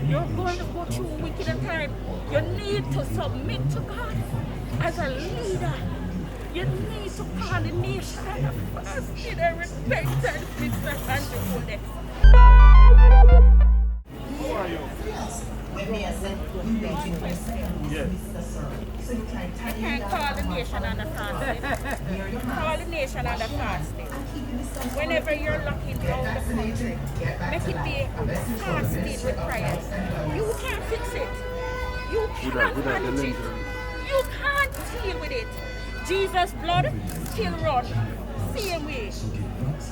You're going to go through wicked time. You need to submit to God as a leader. You need to call the nation and a fasting and repentance, Mr. Andrew Holness. Who are you? Yes. I can't call the nation on the fasting. Call the nation on the fasting. Whenever you're locking down the country, make it be fasting with prayers. You can't fix it. You can't manage it. You can't deal with it. Jesus' blood still run. Same way.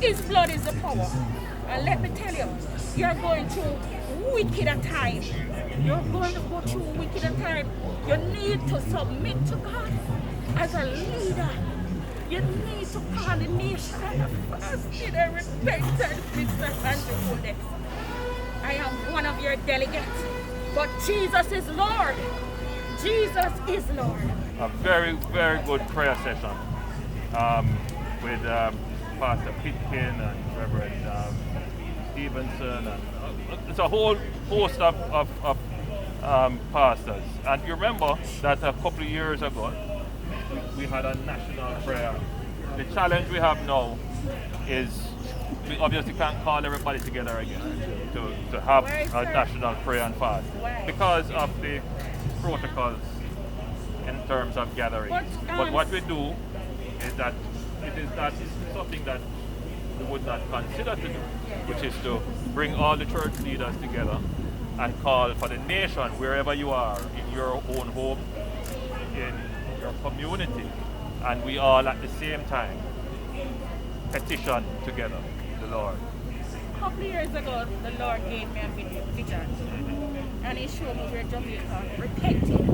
His blood is the power. And let me tell you, you're going through wicked time. You're going to go through wicked time. You need to submit to God as a leader. You need to call the nation and a fasting and repentance, Mr. Andrew Holness. I am one of your delegates, but Jesus is Lord. Jesus is Lord. A very, very good prayer session with Pastor Pitkin and Reverend Stevenson. And it's a whole host of pastors. And you remember that a couple of years ago, we had a national prayer. The challenge we have now is we obviously can't call everybody together again to have a national prayer and fast because of the protocols in terms of gatherings. But what we do is that it is something that we would not consider to do, which is to bring all the church leaders together and call for the nation, wherever you are, in your own home, in your community, and we all at the same time petition together the Lord. A couple of years ago, the Lord gave me a vision, and He showed me where Jamaica repented.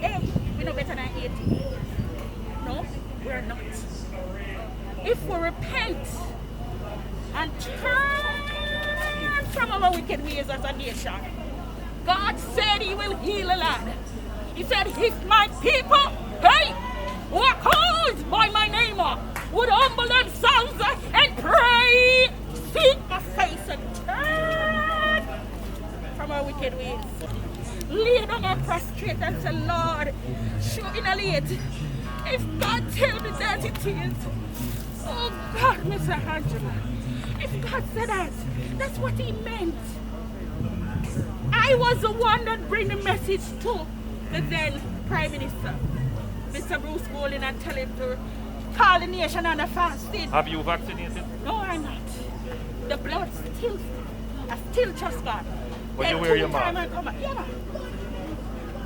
Hey, we're no better than 80. No, we're not. If we repent and turn from our wicked ways as a nation, God said He will heal the land. He said, if my people, hey, who are called by my name, would humble themselves and pray, seek my face and turn from our wicked ways. Lay down and prostrate and say, Lord, show in a late. If God tell me that it is, oh God, Mr. Angela, if God said that, that's what He meant. I was the one that bring the message to the then Prime Minister, Mr. Bruce Golding, and tell him to call the nation on a fasting. Have you vaccinated? No, I'm not. The blood still, I still trust God. But you wear your mask? Yeah.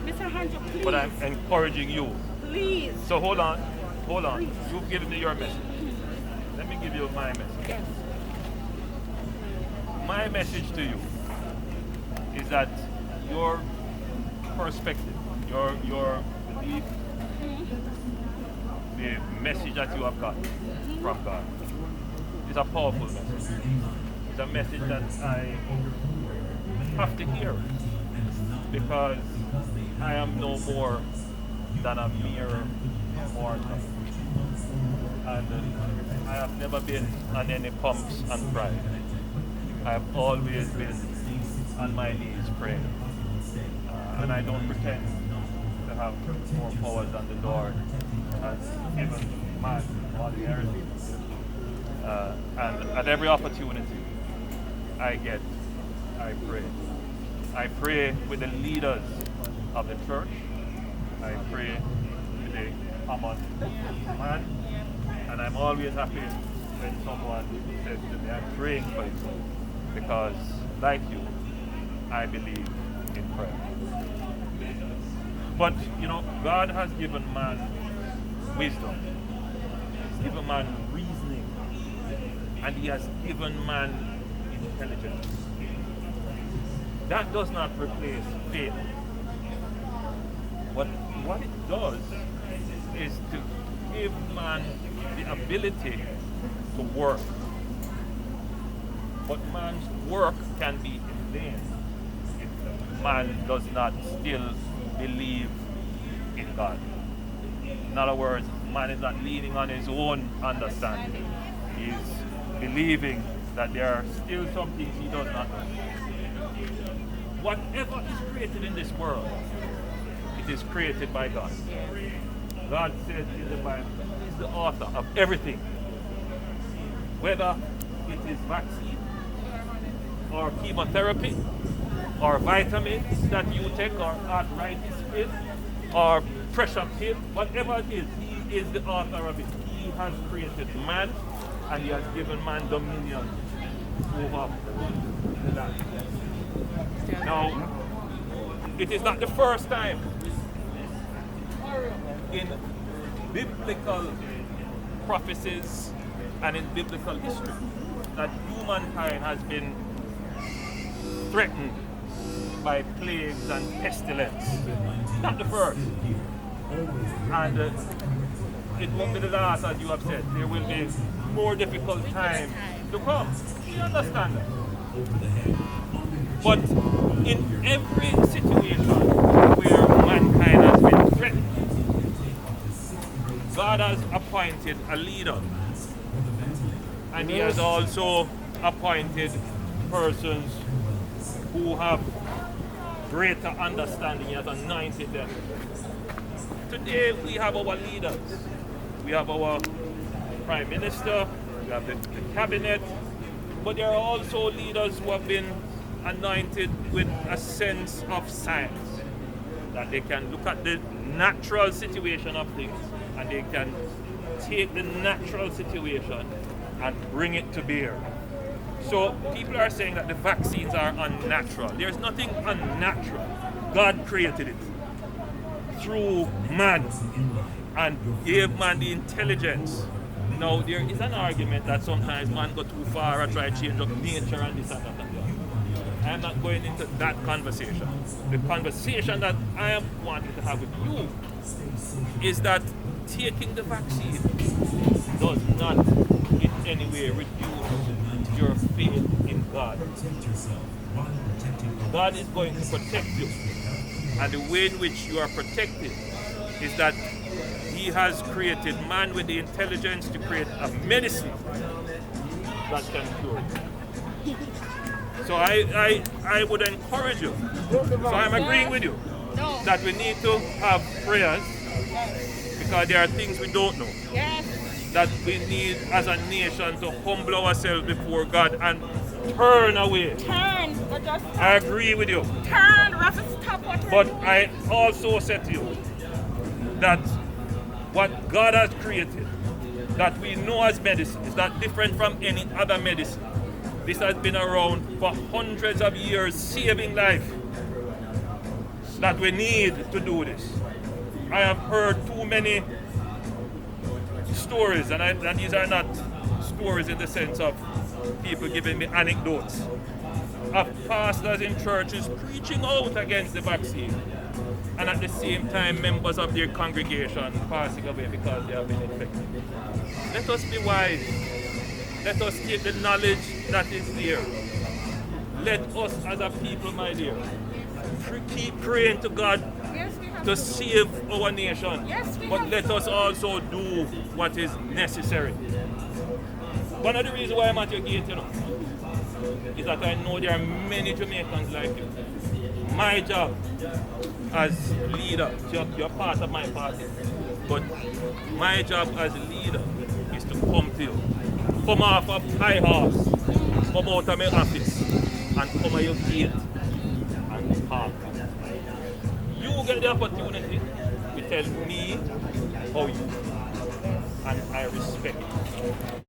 Mr. Angela, please. But I'm encouraging you. Please. So hold on. Please. You've given me your message. Let me give you my message. Yes. My message to you is that your perspective, your belief, the message that you have got from God is a powerful message. It's a message that I have to hear because I am no more than a mere mortal. And I have never been on any pumps and pride. I have always been on my knees praying. And I don't pretend to have more power than the Lord has given man ordinarily. And at every opportunity I get, I pray. I pray with the leaders of the church. I pray with the common man. And I'm always happy when someone says to me, I'm praying for you. Because, like you, I believe in prayer. But, God has given man wisdom. He's given man reasoning. And He has given man intelligence. That does not replace faith. But what it does is to give man the ability to work. But man's work can be in vain if man does not still believe in God. In other words, man is not leaning on his own understanding. He is believing that there are still some things he does not know. whatever is created in this world, it is created by God. God says in the Bible, He is the author of everything. Whether it is vaccine, or chemotherapy, or vitamins that you take, or arthritis pill, or pressure pill, whatever it is, He is the author of it. He has created man, and He has given man dominion over the land. Now, it is not the first time in biblical prophecies and in biblical history that humankind has been threatened by plagues and pestilence. Not the first. And it won't be the last, as you have said. There will be more difficult times to come. We understand that. But in every situation where mankind has been threatened, God has appointed a leader. And He has also appointed persons who have greater understanding. He has anointed them. Today we have our leaders. We have our Prime Minister, we have the cabinet, but there are also leaders who have been anointed with a sense of science, that they can look at the natural situation of things and they can take the natural situation and bring it to bear. So people are saying that the vaccines are unnatural. There's nothing unnatural. God created it through man and gave man the intelligence. Now there is an argument that sometimes man go too far or try to change up nature and this and that. I'm not going into that conversation. The conversation that I am wanting to have with you is that taking the vaccine does not in any way reduce your faith in God. God is going to protect you. And the way in which you are protected is that He has created man with the intelligence to create a medicine that can cure it. So I would encourage you. So I'm agreeing with you that we need to have prayers because there are things we don't know. That we need as a nation to humble ourselves before God and turn away. I agree with you. But I also said to you that what God has created, that we know as medicine, is not different from any other medicine. This has been around for hundreds of years, saving life. That we need to do this. I have heard too many stories, and these are not stories in the sense of people giving me anecdotes, of pastors in churches preaching out against the vaccine, and at the same time members of their congregation passing away because they have been infected. Let us be wise. Let us take the knowledge that is there. Let us as a people, my dear, keep praying to God to save our nation. But let us also do what is necessary. One of the reasons why I'm at your gate, is that I know there are many Jamaicans like you. My job as leader, you're part of my party, but my job as leader is to come to you. Come off of high horse, come out of my office, and come at your gate and talk. You get the opportunity to tell me how you, and I respect it.